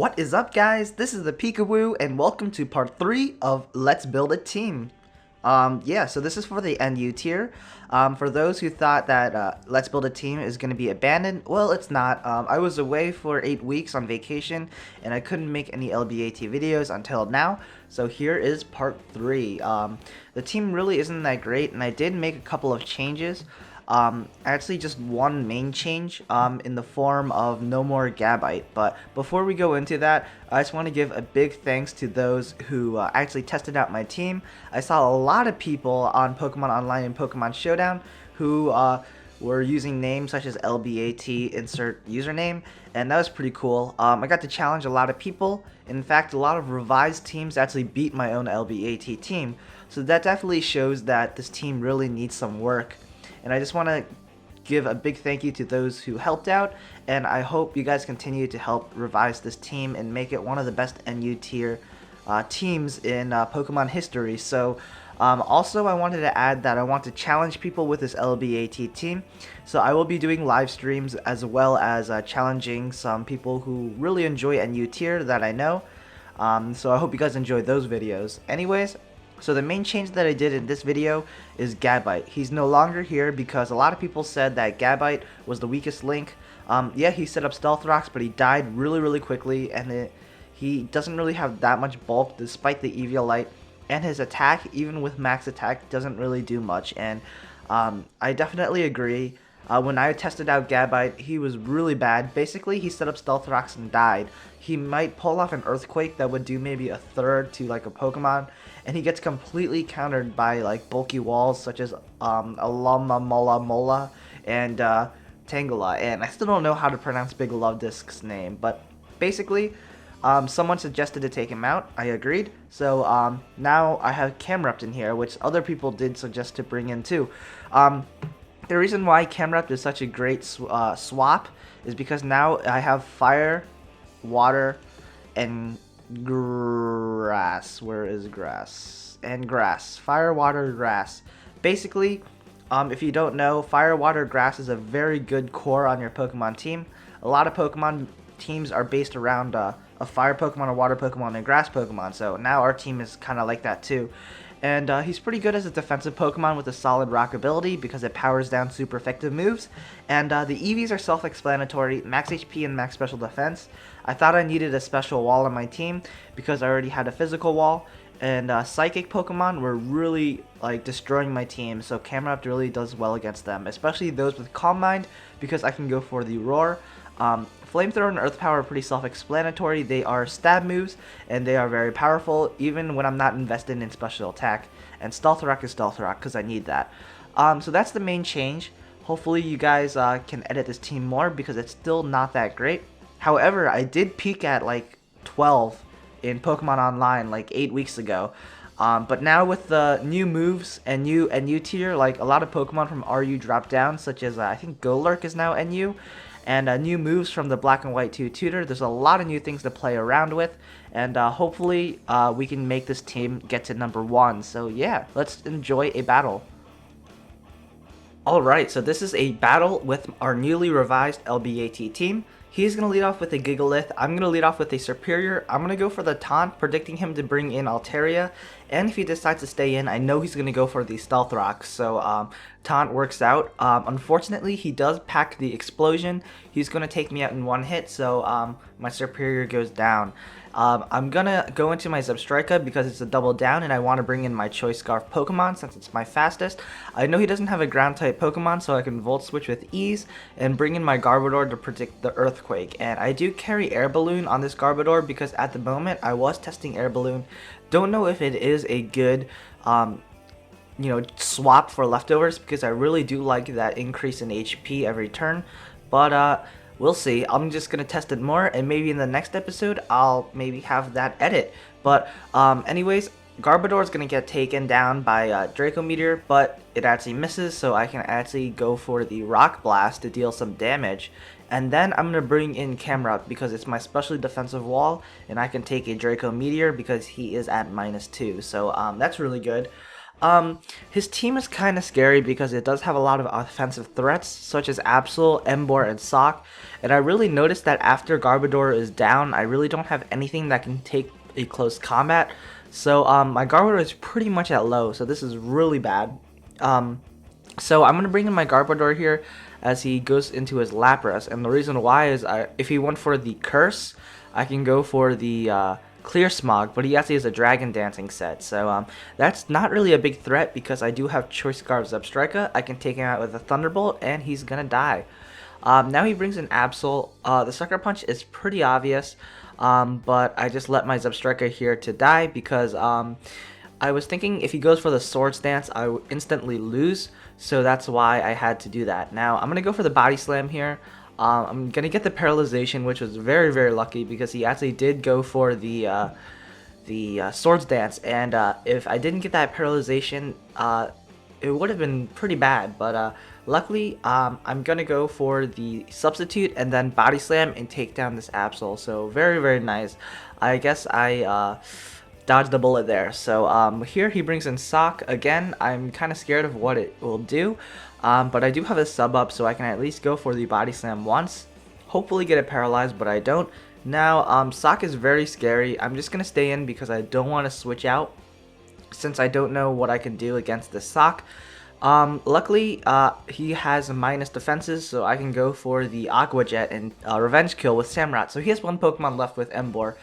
What is up, guys? This is ThePikaWu, and welcome to part 3 of Let's Build a Team. So this is for the NU tier. For those who thought that Let's Build a Team is going to be abandoned, well, it's not. I was away for 8 weeks on vacation, and I couldn't make any LBAT videos until now, so here is part 3. The team really isn't that great, and I did make a couple of changes. Actually just one main change in the form of no more Gabite. But before we go into that, I just want to give a big thanks to those who actually tested out my team. I saw a lot of people on Pokemon Online and Pokemon Showdown who were using names such as LBAT insert username, and that was pretty cool. I got to challenge a lot of people. In fact, a lot of revised teams actually beat my own LBAT team, so that definitely shows that this team really needs some work. And I just want to give a big thank you to those who helped out, and I hope you guys continue to help revise this team and make it one of the best NU tier teams in Pokemon history. So also I wanted to add that I want to challenge people with this LBAT team, so I will be doing live streams as well as challenging some people who really enjoy NU tier that I know. So I hope you guys enjoy those videos. Anyways, so the main change that I did in this video is Gabite. He's no longer here because a lot of people said that Gabite was the weakest link. Yeah, he set up Stealth Rocks, but he died really quickly, and he doesn't really have that much bulk despite the Eviolite, and his attack, even with max attack, doesn't really do much. And I definitely agree. When I tested out Gabite, he was really bad. Basically, he set up Stealth Rocks and died. He might pull off an Earthquake that would do maybe a third to like a Pokemon, and he gets completely countered by like bulky walls such as Alama Mola Mola and Tangela. And I still don't know how to pronounce Big Love Disc's name, but basically, someone suggested to take him out. I agreed. So now I have Camerupt in here, which other people did suggest to bring in too. The reason why Camerupt is such a great swap is because now I have fire, water, and grass. Where is grass? And grass. Fire, water, grass. Basically, if you don't know, fire, water, grass is a very good core on your Pokemon team. A lot of Pokemon teams are based around a fire Pokemon, a water Pokemon, and a grass Pokemon. So now our team is kind of like that too. And he's pretty good as a defensive Pokemon with a solid rock ability because it powers down super effective moves. And the EVs are self-explanatory, max HP and max special defense. I thought I needed a special wall on my team because I already had a physical wall. And psychic Pokemon were really like destroying my team, so Camerupt really does well against them, especially those with Calm Mind because I can go for the Roar. Flamethrower and Earth Power are pretty self-explanatory. They are stab moves, and they are very powerful, even when I'm not invested in special attack. And Stealth Rock is Stealth Rock, because I need that. So that's the main change. Hopefully you guys can edit this team more, because it's still not that great. However, I did peak at like 12 in Pokemon Online like 8 weeks ago. But now with the new moves and NU tier, like a lot of Pokemon from RU dropped down, such as I think Golurk is now NU. And new moves from the Black and White 2 tutor. There's a lot of new things to play around with, and hopefully we can make this team get to number 1. So yeah, let's enjoy a battle. Alright, so this is a battle with our newly revised LBAT team. He's going to lead off with a Gigalith, I'm going to lead off with a Superior, I'm going to go for the Taunt, predicting him to bring in Altaria, and if he decides to stay in, I know he's going to go for the Stealth Rock, so Taunt works out. Unfortunately, he does pack the Explosion, he's going to take me out in one hit, so my Superior goes down. I'm going to go into my Zebstrika because it's a double down and I want to bring in my Choice Scarf Pokemon since it's my fastest. I know he doesn't have a ground type Pokemon, so I can Volt Switch with ease and bring in my Garbodor to predict the Earthquake. And I do carry Air Balloon on this Garbodor because at the moment I was testing Air Balloon. Don't know if it is a good swap for leftovers because I really do like that increase in HP every turn, but we'll see. I'm just going to test it more, and maybe in the next episode, I'll maybe have that edit. But anyways, Garbodor is going to get taken down by Draco Meteor, but it actually misses, so I can actually go for the Rock Blast to deal some damage. And then I'm going to bring in Camerupt because it's my specially defensive wall, and I can take a Draco Meteor because he is at -2. So that's really good. His team is kind of scary because it does have a lot of offensive threats, such as Absol, Embor, and Sock. And I really noticed that after Garbodor is down, I really don't have anything that can take a close combat. So my Garbodor is pretty much at low, so this is really bad. So I'm going to bring in my Garbodor here as he goes into his Lapras. And the reason why is if he went for the Curse, I can go for the Clear Smog, but he actually has a Dragon Dancing set. So that's not really a big threat because I do have Choice Scarf Zebstrika. I can take him out with a Thunderbolt and he's going to die. Now he brings in Absol. The Sucker Punch is pretty obvious, but I just let my Zebstrika here to die because I was thinking if he goes for the Swords Dance, I would instantly lose, so that's why I had to do that. Now, I'm going to go for the Body Slam here. I'm going to get the Paralyzation, which was very, very lucky because he actually did go for the Swords Dance, and if I didn't get that Paralyzation, it would have been pretty bad, but luckily, I'm going to go for the Substitute and then Body Slam and take down this Absol, so very, very nice. I guess I dodged the bullet there. So here he brings in Sock again. I'm kind of scared of what it will do, but I do have a sub up, so I can at least go for the Body Slam once. Hopefully get it paralyzed, but I don't. Now Sock is very scary. I'm just gonna stay in because I don't want to switch out since I don't know what I can do against this Sock. Luckily, he has minus defenses, so I can go for the Aqua Jet and Revenge Kill with Samrat. So he has one Pokemon left with Embor.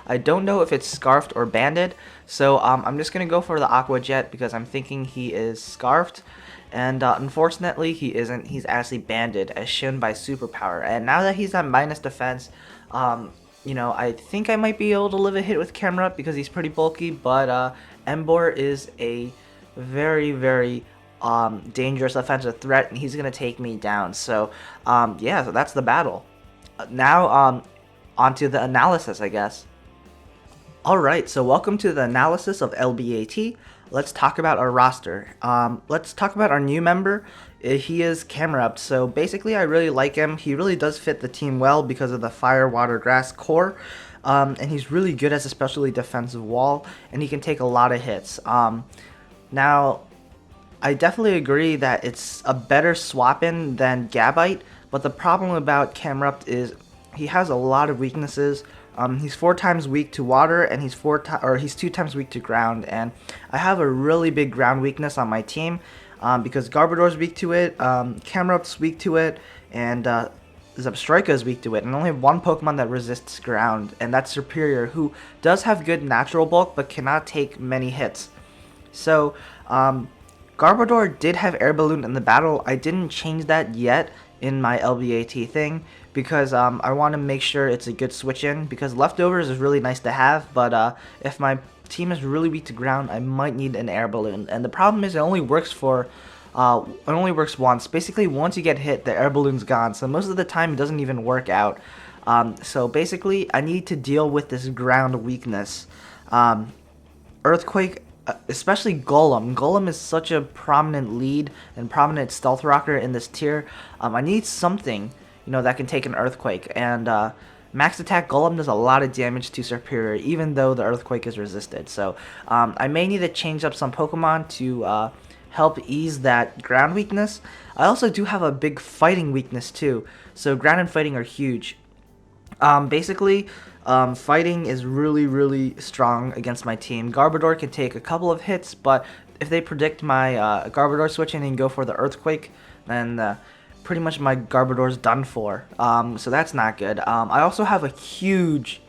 I don't know if it's Scarfed or Banded, so I'm just going to go for the Aqua Jet because I'm thinking he is Scarfed, and unfortunately he isn't. He's actually Banded, as shown by Superpower, and now that he's at minus defense, you know, I think I might be able to live a hit with Camerupt because he's pretty bulky, but Embor is a very, very dangerous offensive threat, and he's going to take me down. So, yeah, so that's the battle. Now, onto the analysis, I guess. Alright, so welcome to the analysis of LBAT. Let's talk about our roster. Let's talk about our new member. He is Camerupt. So basically I really like him. He really does fit the team well because of the Fire, Water, Grass core. And he's really good as a specially defensive wall, and he can take a lot of hits. Now, I definitely agree that it's a better swap-in than Gabite, but the problem about Camerupt is he has a lot of weaknesses. He's 4 times weak to water, and he's 2 times weak to ground, and I have a really big ground weakness on my team because Garbodor's weak to it, Camerupt's weak to it, and Zebstrika is weak to it, and I only have one Pokemon that resists ground, and that's Superior, who does have good natural bulk but cannot take many hits. So Garbodor did have Air Balloon in the battle. I didn't change that yet in my LBAT thing because I want to make sure it's a good switch in, because leftovers is really nice to have, but if my team is really weak to ground, I might need an Air Balloon, and the problem is it only works once. Basically, once you get hit, the Air Balloon's gone, so most of the time it doesn't even work out. So basically I need to deal with this ground weakness. Earthquake, especially Golem. Golem is such a prominent lead and prominent stealth rocker in this tier. I need something, you know, that can take an Earthquake, and max attack Golem does a lot of damage to Superior, even though the Earthquake is resisted. So I may need to change up some Pokemon to help ease that ground weakness. I also do have a big fighting weakness too, so ground and fighting are huge. Basically, fighting is really, really strong against my team. Garbodor can take a couple of hits, but if they predict my Garbodor switching and go for the Earthquake, then pretty much my Garbodor's done for. So that's not good. I also have a huge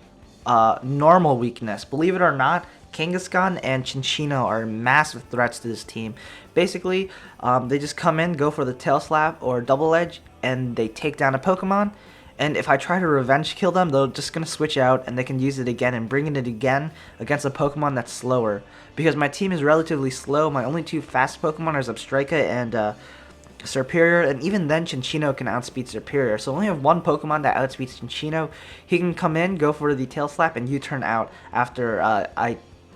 normal weakness. Believe it or not, Kangaskhan and Chinchino are massive threats to this team. Basically, they just come in, go for the Tail Slap or Double Edge, and they take down a Pokemon. And if I try to revenge kill them, they're just going to switch out, and they can use it again and bring it again against a Pokemon that's slower. Because my team is relatively slow, my only 2 fast Pokemon are Zebstrika and Superior, and even then Chinchino can outspeed Superior. So I only have 1 Pokemon that outspeeds Chinchino. He can come in, go for the Tail Slap, and U-turn out after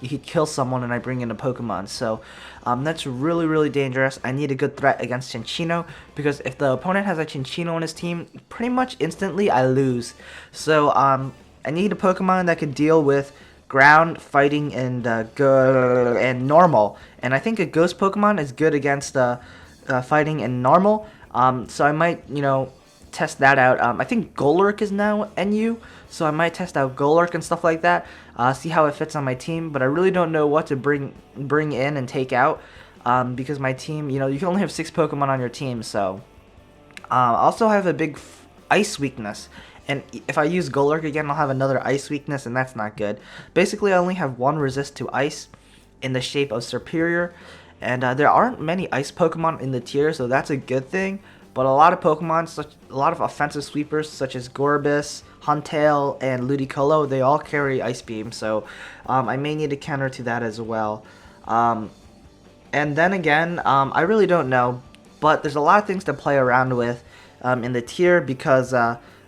he kills someone and I bring in a Pokemon. So that's really, really dangerous. I need a good threat against Chinchino, because if the opponent has a Chinchino on his team, pretty much instantly I lose. So I need a Pokemon that can deal with ground, fighting, and and normal. And I think a ghost Pokemon is good against fighting and normal. So I might, test that out. I think Golurk is now NU, so I might test out Golurk and stuff like that. See how it fits on my team. But I really don't know what to bring in and take out, because my team, you can only have 6 Pokemon on your team. So also I have a big ice weakness. And if I use Golurk again, I'll have another ice weakness, and that's not good. Basically, I only have 1 resist to ice in the shape of Superior. And there aren't many ice Pokemon in the tier, so that's a good thing. But a lot of Pokemon, a lot of offensive sweepers, such as Gorbis, Huntail, and Ludicolo, they all carry Ice Beam. So I may need a counter to that as well. And then again, I really don't know. But there's a lot of things to play around with in the tier, because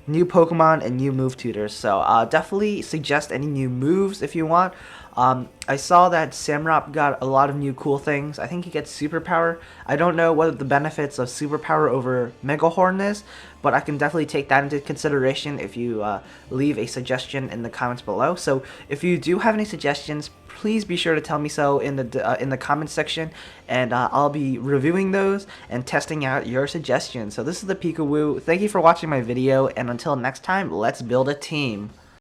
new Pokemon and new move tutors. So definitely suggest any new moves if you want. I saw that Camerupt got a lot of new cool things. I think he gets Superpower. I don't know what the benefits of Superpower over Mega Horn is, but I can definitely take that into consideration if you leave a suggestion in the comments below. So if you do have any suggestions, please be sure to tell me so in the comments section, and I'll be reviewing those and testing out your suggestions. So this is the ThePikaWu. Thank you for watching my video, and until next time, let's build a team.